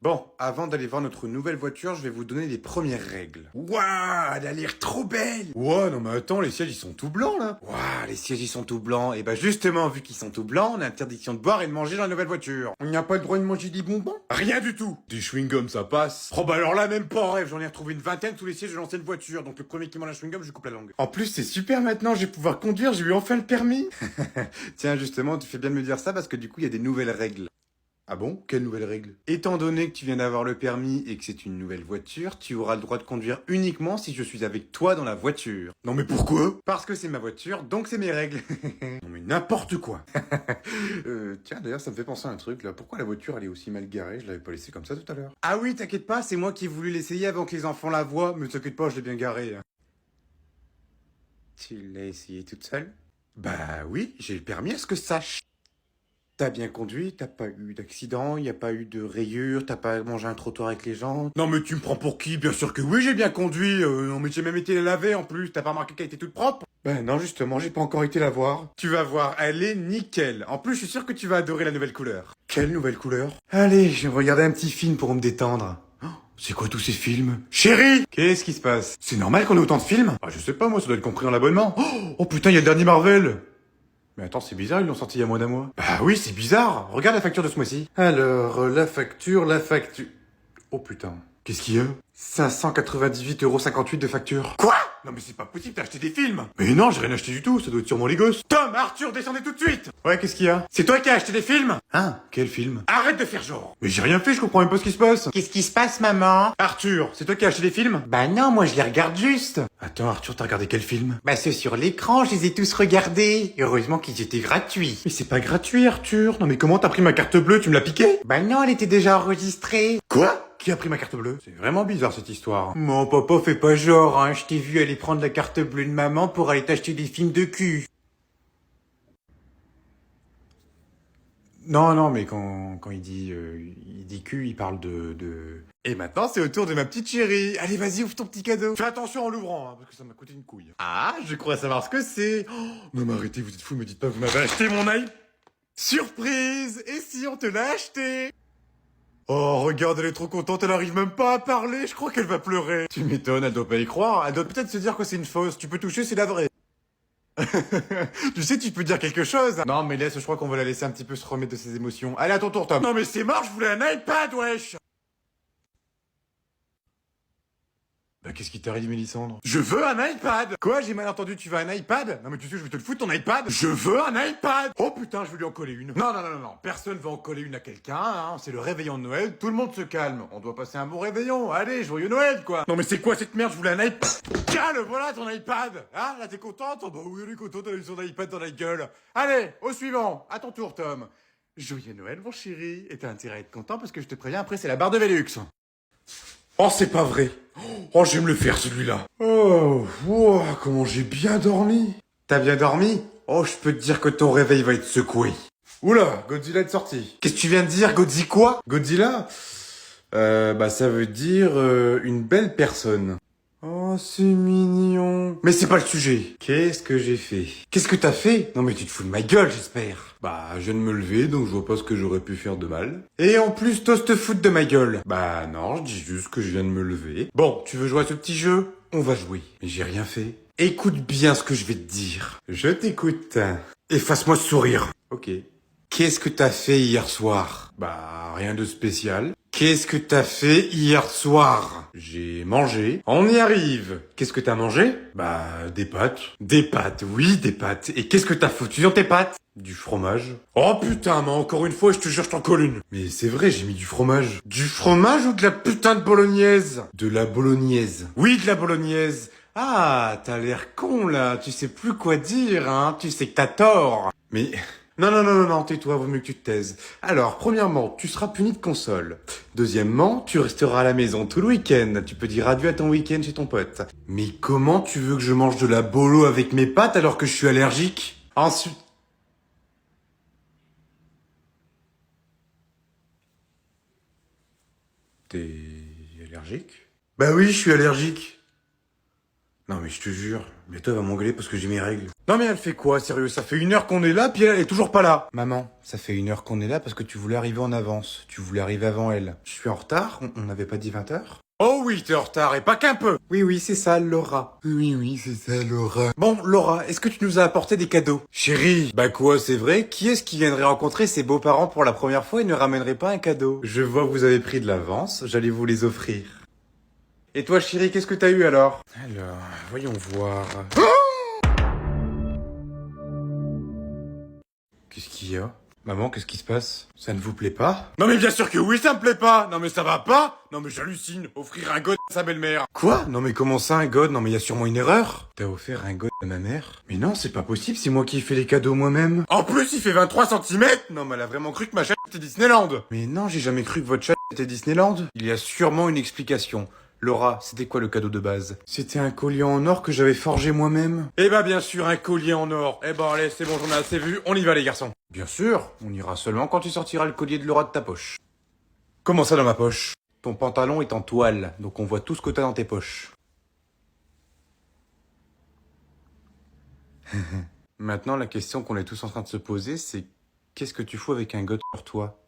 Bon, avant d'aller voir notre nouvelle voiture, je vais vous donner les premières règles. Waouh, elle a l'air trop belle. Ouais, non mais attends, les sièges ils sont tout blancs là. Waouh, les sièges ils sont tout blancs. Et bah justement, vu qu'ils sont tout blancs, on a interdiction de boire et de manger dans la nouvelle voiture. On n'a pas le droit de manger des bonbons? Rien du tout. Des chewing-gums ça passe. Oh bah alors là, même pas en rêve, j'en ai retrouvé une vingtaine sous les sièges de l'ancienne voiture. Donc le premier qui mange un chewing-gum, je lui coupe la langue. En plus, c'est super maintenant, je vais pouvoir conduire, j'ai eu enfin le permis. Tiens, justement, tu fais bien de me dire ça parce que du coup, il y a des nouvelles règles. Ah bon? Quelle nouvelle règle? Étant donné que tu viens d'avoir le permis et que c'est une nouvelle voiture, tu auras le droit de conduire uniquement si je suis avec toi dans la voiture. Non mais pourquoi? Parce que c'est ma voiture, donc c'est mes règles. Non mais n'importe quoi. Tiens, d'ailleurs, ça me fait penser à un truc là. Pourquoi la voiture elle est aussi mal garée? Je l'avais pas laissée comme ça tout à l'heure. Ah oui, t'inquiète pas, c'est moi qui ai voulu l'essayer avant que les enfants la voient. Mais t'inquiète pas, je l'ai bien garée. Tu l'as essayé toute seule? Bah oui, j'ai le permis à ce que je sache. T'as bien conduit, t'as pas eu d'accident, y a pas eu de rayures, t'as pas mangé un trottoir avec les gens. Non mais tu me prends pour qui? Bien sûr que oui, j'ai bien conduit. Non mais j'ai même été la laver en plus. T'as pas remarqué qu'elle était toute propre? Ben non, justement, j'ai pas encore été la voir. Tu vas voir, elle est nickel. En plus, je suis sûr que tu vas adorer la nouvelle couleur. Quelle nouvelle couleur? Allez, je vais regarder un petit film pour me détendre. Oh, c'est quoi tous ces films? Chérie! Qu'est-ce qui se passe? C'est normal qu'on ait autant de films? Ah, je sais pas, moi, ça doit être compris dans l'abonnement. Oh putain, il y a le dernier Marvel! Mais attends, c'est bizarre, ils l'ont sorti il y a moins d'un mois. Bah oui, c'est bizarre. Regarde la facture de ce mois-ci. Alors, la facture... Oh putain. Qu'est-ce qu'il y a? 598,58 € de facture. Quoi? Non mais c'est pas possible, t'as acheté des films. Mais non, j'ai rien acheté du tout, ça doit être sûrement les gosses. Tom, Arthur, descendez tout de suite. Ouais, qu'est-ce qu'il y a? C'est toi qui as acheté des films? Hein? Quel film? Arrête de faire genre. Mais j'ai rien fait, je comprends même pas ce qui se passe. Qu'est-ce qui se passe, maman? Arthur, c'est toi qui as acheté des films? Bah non, moi je les regarde juste. Attends, Arthur, t'as regardé quel film? Bah ceux sur l'écran, je les ai tous regardés. Heureusement qu'ils étaient gratuits. Mais c'est pas gratuit, Arthur. Non mais comment t'as pris ma carte bleue? Tu me l'as piquée? Bah non, elle était déjà enregistrée. Quoi? Qui a pris ma carte bleue? C'est vraiment bizarre cette histoire. Mon papa fait pas genre, hein. Je t'ai vu aller prendre la carte bleue de maman pour aller t'acheter des films de cul. Non, non, mais quand il dit cul, il parle de... Et maintenant, c'est au tour de ma petite chérie. Allez, vas-y, ouvre ton petit cadeau. Fais attention en l'ouvrant, hein, parce que ça m'a coûté une couille. Ah, je crois savoir ce que c'est. Oh, non, mais arrêtez, vous êtes fous, me dites pas que vous m'avez acheté mon iPad. Surprise! Et si on te l'a acheté? Oh, regarde, elle est trop contente, elle arrive même pas à parler, je crois qu'elle va pleurer. Tu m'étonnes, elle doit pas y croire, elle doit peut-être se dire que c'est une fausse, tu peux toucher, c'est la vraie. Tu sais, tu peux dire quelque chose. Non, mais laisse, je crois qu'on va la laisser un petit peu se remettre de ses émotions. Allez, à ton tour, Tom. Non, mais c'est mort, je voulais un iPad, wesh. Bah, qu'est-ce qui t'arrive, Mélissandre? Je veux un iPad! Quoi, j'ai mal entendu, tu veux un iPad? Non, mais tu sais, je vais te le foutre, ton iPad! Je veux un iPad! Oh putain, je vais lui en coller une. Non, non, non, non, non, personne va en coller une à quelqu'un, hein. C'est le réveillon de Noël, tout le monde se calme. On doit passer un bon réveillon. Allez, joyeux Noël, quoi! Non, mais c'est quoi cette merde? Je voulais un iPad! Tiens, le voilà ton iPad! Hein, là, t'es contente? Oh, bah oui, elle est contente, elle a eu son iPad dans la gueule. Allez, au suivant, à ton tour, Tom. Joyeux Noël, mon chéri. Et t'as intérêt à être content parce que je te préviens, après, c'est la barre de Velux. Oh, c'est pas vrai. Oh, je vais me le faire, celui-là. Oh, wow, comment j'ai bien dormi. T'as bien dormi? Oh, je peux te dire que ton réveil va être secoué. Oula, Godzilla est sorti. Qu'est-ce que tu viens de dire, Godzilla quoi? Godzilla? Bah ça veut dire une belle personne. Oh, c'est mignon. Mais c'est pas le sujet. Qu'est-ce que j'ai fait? Qu'est-ce que t'as fait? Non mais tu te fous de ma gueule, j'espère. Bah, je viens de me lever, donc je vois pas ce que j'aurais pu faire de mal. Et en plus, t'oses te foutre de ma gueule. Bah non, je dis juste que je viens de me lever. Bon, tu veux jouer à ce petit jeu? On va jouer. Mais j'ai rien fait. Écoute bien ce que je vais te dire. Je t'écoute. Efface-moi ce sourire. Ok. Qu'est-ce que t'as fait hier soir? Bah, rien de spécial. Qu'est-ce que t'as fait hier soir? J'ai mangé. On y arrive. Qu'est-ce que t'as mangé? Bah, des pâtes. Des pâtes, oui, des pâtes. Et qu'est-ce que t'as foutu dans tes pâtes? Du fromage. Oh putain, mais encore une fois, je te jure, je t'en colle une. Mais c'est vrai, j'ai mis du fromage. Du fromage ou de la putain de bolognaise? De la bolognaise. Oui, de la bolognaise. Ah, t'as l'air con là, tu sais plus quoi dire, hein, tu sais que t'as tort. Mais... Non, non, non, non, non, tais-toi, vaut mieux que tu te taises. Alors, premièrement, tu seras puni de console. Deuxièmement, tu resteras à la maison tout le week-end. Tu peux dire adieu à ton week-end chez ton pote. Mais comment tu veux que je mange de la bolo avec mes pâtes alors que je suis allergique? Ensuite... T'es allergique? Bah oui, je suis allergique. Non mais je te jure, bientôt elle va m'engueuler parce que j'ai mes règles. Non mais elle fait quoi, sérieux? Ça fait 1 heure qu'on est là, puis elle est toujours pas là. Maman, ça fait 1 heure qu'on est là parce que tu voulais arriver en avance. Tu voulais arriver avant elle. Je suis en retard? On n'avait pas dit 20 heures? Oh oui, t'es en retard, et pas qu'un peu. Oui, c'est ça, Laura. Oui, c'est ça, Laura. Bon, Laura, est-ce que tu nous as apporté des cadeaux? Chérie, bah quoi, c'est vrai? Qui est-ce qui viendrait rencontrer ses beaux-parents pour la première fois et ne ramènerait pas un cadeau? Je vois que vous avez pris de l'avance, j'allais vous les offrir. Et toi, chérie, qu'est-ce que t'as eu alors? Alors, voyons voir. Qu'est-ce qu'il y a? Maman, qu'est-ce qui se passe? Ça ne vous plaît pas? Non mais bien sûr que oui, ça me plaît pas. Non mais ça va pas. Non mais j'hallucine. Offrir un god à sa belle-mère. Quoi? Non mais comment ça un god? Non mais il y a sûrement une erreur. T'as offert un god à ma mère? Mais non, c'est pas possible, c'est moi qui ai fait les cadeaux moi-même. En plus, il fait 23 centimètres. Non mais elle a vraiment cru que ma chatte était Disneyland. Mais non, j'ai jamais cru que votre chatte était Disneyland. Il y a sûrement une explication. Laura, c'était quoi le cadeau de base? C'était un collier en or que j'avais forgé moi-même. Eh ben bien sûr, un collier en or. Eh ben allez, c'est bon, j'en ai assez vu, on y va les garçons. Bien sûr, on ira seulement quand tu sortiras le collier de Laura de ta poche. Comment ça dans ma poche? Ton pantalon est en toile, donc on voit tout ce que t'as dans tes poches. Maintenant, la question qu'on est tous en train de se poser, c'est qu'est-ce que tu fous avec un god sur toi?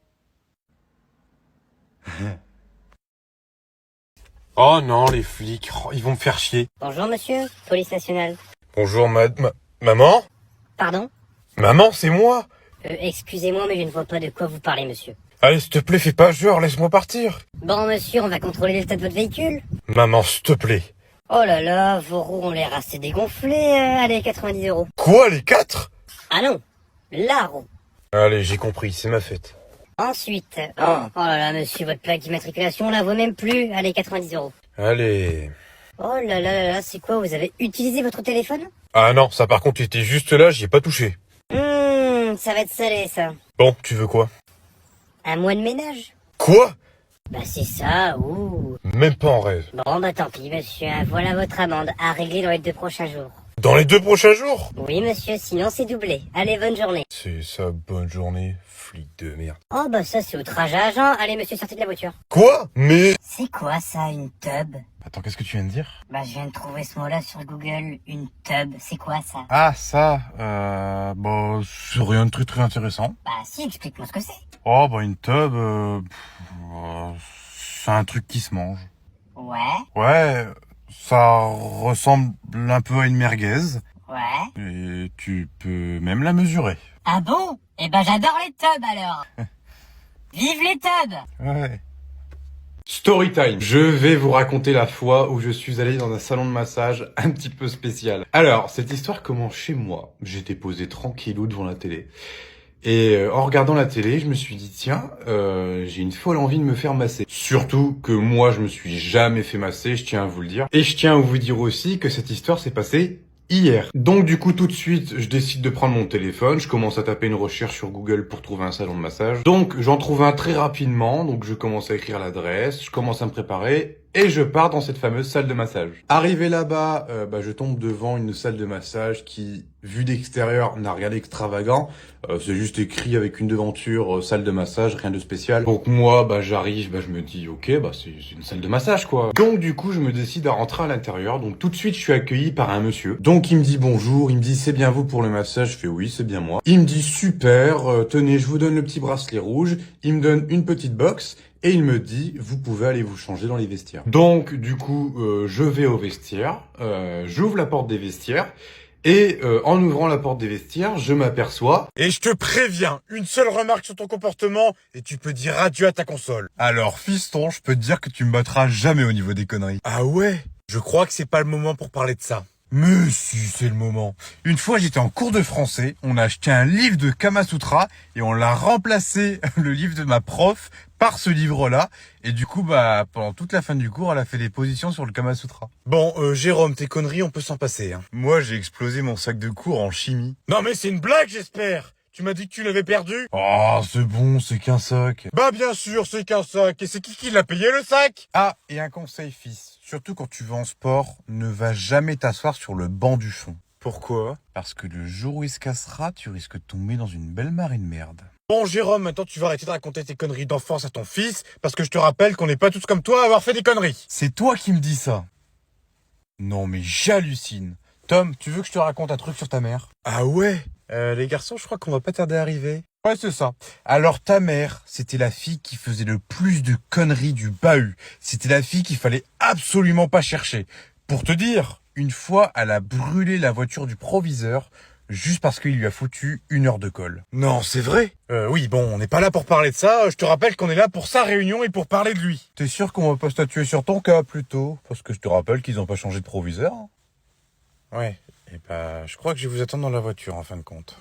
Oh non, les flics, ils vont me faire chier. Bonjour monsieur, police nationale. Bonjour, maman? Pardon? Maman, c'est moi. Excusez-moi, mais je ne vois pas de quoi vous parlez, monsieur. Allez, s'il te plaît, fais pas genre, laisse-moi partir. Bon, monsieur, on va contrôler l'état de votre véhicule. Maman, s'il te plaît. Oh là là, vos roues ont l'air assez dégonflées. Allez, 90 €. Quoi, les 4? Ah non, la roue. Allez, j'ai compris, c'est ma fête. Ensuite, oh là là, monsieur, votre plaque d'immatriculation là vaut même plus. Allez, 90 €. Allez. Oh là là là là, c'est quoi, vous avez utilisé votre téléphone? Ah non, ça par contre, il était juste là, j'y ai pas touché. Ça va être salé, ça. Bon, tu veux quoi? Un mois de ménage? Quoi? Bah c'est ça, ouh. Même pas en rêve. Bon bah tant pis, monsieur, voilà votre amende à régler dans les 2 prochains jours. Dans les 2 prochains jours? Oui, monsieur, sinon c'est doublé. Allez, bonne journée. C'est ça, bonne journée, flic de merde. Oh, bah ça, c'est outrage à agent. Allez, monsieur, sortez de la voiture. Quoi? Mais... C'est quoi ça, une tub? Attends, qu'est-ce que tu viens de dire? Bah, je viens de trouver ce mot-là sur Google. Une tub, c'est quoi ça? Ah, ça, bah, c'est rien de très intéressant. Bah si, explique-moi ce que c'est. Oh, bah, une tub, c'est un truc qui se mange. Ouais, Ouais, ça ressemble un peu à une merguez. ouais. Et tu peux même la mesurer. Ah bon? Eh ben, j'adore les tubs, alors. Vive les tubs! Ouais. Story time. Je vais vous raconter la fois où je suis allé dans un salon de massage un petit peu spécial. Alors, cette histoire commence chez moi. J'étais posé tranquillou devant la télé. Et en regardant la télé, je me suis dit, tiens, j'ai une folle envie de me faire masser. Surtout que moi, je me suis jamais fait masser, je tiens à vous le dire. Et je tiens à vous dire aussi que cette histoire s'est passée hier. Donc du coup, tout de suite, je décide de prendre mon téléphone, je commence à taper une recherche sur Google pour trouver un salon de massage. Donc j'en trouve un très rapidement, donc je commence à écrire l'adresse, je commence à me préparer, et je pars dans cette fameuse salle de massage. Arrivé là-bas, je tombe devant une salle de massage qui, vue d'extérieur, n'a rien d'extravagant. C'est juste écrit avec une devanture, salle de massage, rien de spécial. Donc moi, j'arrive, je me dis, ok, c'est une salle de massage, quoi. Donc du coup, je me décide à rentrer à l'intérieur. Donc tout de suite, je suis accueilli par un monsieur. Donc il me dit bonjour, il me dit, c'est bien vous pour le massage? Je fais oui, c'est bien moi. Il me dit, super, tenez, je vous donne le petit bracelet rouge. Il me donne une petite box. Et il me dit, vous pouvez aller vous changer dans les vestiaires. Donc, du coup, je vais au vestiaire, j'ouvre la porte des vestiaires, et en ouvrant la porte des vestiaires, je m'aperçois... Et je te préviens, une seule remarque sur ton comportement, et tu peux dire adieu à ta console. Alors, fiston, je peux te dire que tu me battras jamais au niveau des conneries. Ah ouais? Je crois que c'est pas le moment pour parler de ça. Mais si, c'est le moment. Une fois, j'étais en cours de français, on a acheté un livre de Kama Sutra et on l'a remplacé, le livre de ma prof, par ce livre-là. Et du coup, pendant toute la fin du cours, elle a fait des positions sur le Kama Sutra. Bon, Jérôme, tes conneries, on peut s'en passer, hein. Moi, j'ai explosé mon sac de cours en chimie. Non mais c'est une blague, j'espère. Tu m'as dit que tu l'avais perdu? Oh, c'est bon, c'est qu'un sac. Bah bien sûr, c'est qu'un sac. Et c'est qui l'a payé, le sac? Ah, et un conseil, fils. Surtout quand tu vas en sport, ne va jamais t'asseoir sur le banc du fond. Pourquoi? Parce que le jour où il se cassera, tu risques de tomber dans une belle marée de merde. Bon, Jérôme, maintenant tu vas arrêter de raconter tes conneries d'enfance à ton fils, parce que je te rappelle qu'on n'est pas tous comme toi à avoir fait des conneries. C'est toi qui me dis ça. Non mais j'hallucine. Tom, tu veux que je te raconte un truc sur ta mère? Ah ouais? Les garçons, je crois qu'on va pas tarder à arriver. Ouais, c'est ça. Alors ta mère, c'était la fille qui faisait le plus de conneries du bahut. C'était la fille qu'il fallait absolument pas chercher. Pour te dire, une fois, elle a brûlé la voiture du proviseur juste parce qu'il lui a foutu 1 heure de colle. Non, c'est vrai? Oui, bon, on n'est pas là pour parler de ça. Je te rappelle qu'on est là pour sa réunion et pour parler de lui. T'es sûr qu'on va pas statuer sur ton cas, plutôt? Parce que je te rappelle qu'ils ont pas changé de proviseur. Ouais, et bah, je crois que je vais vous attendre dans la voiture, en fin de compte.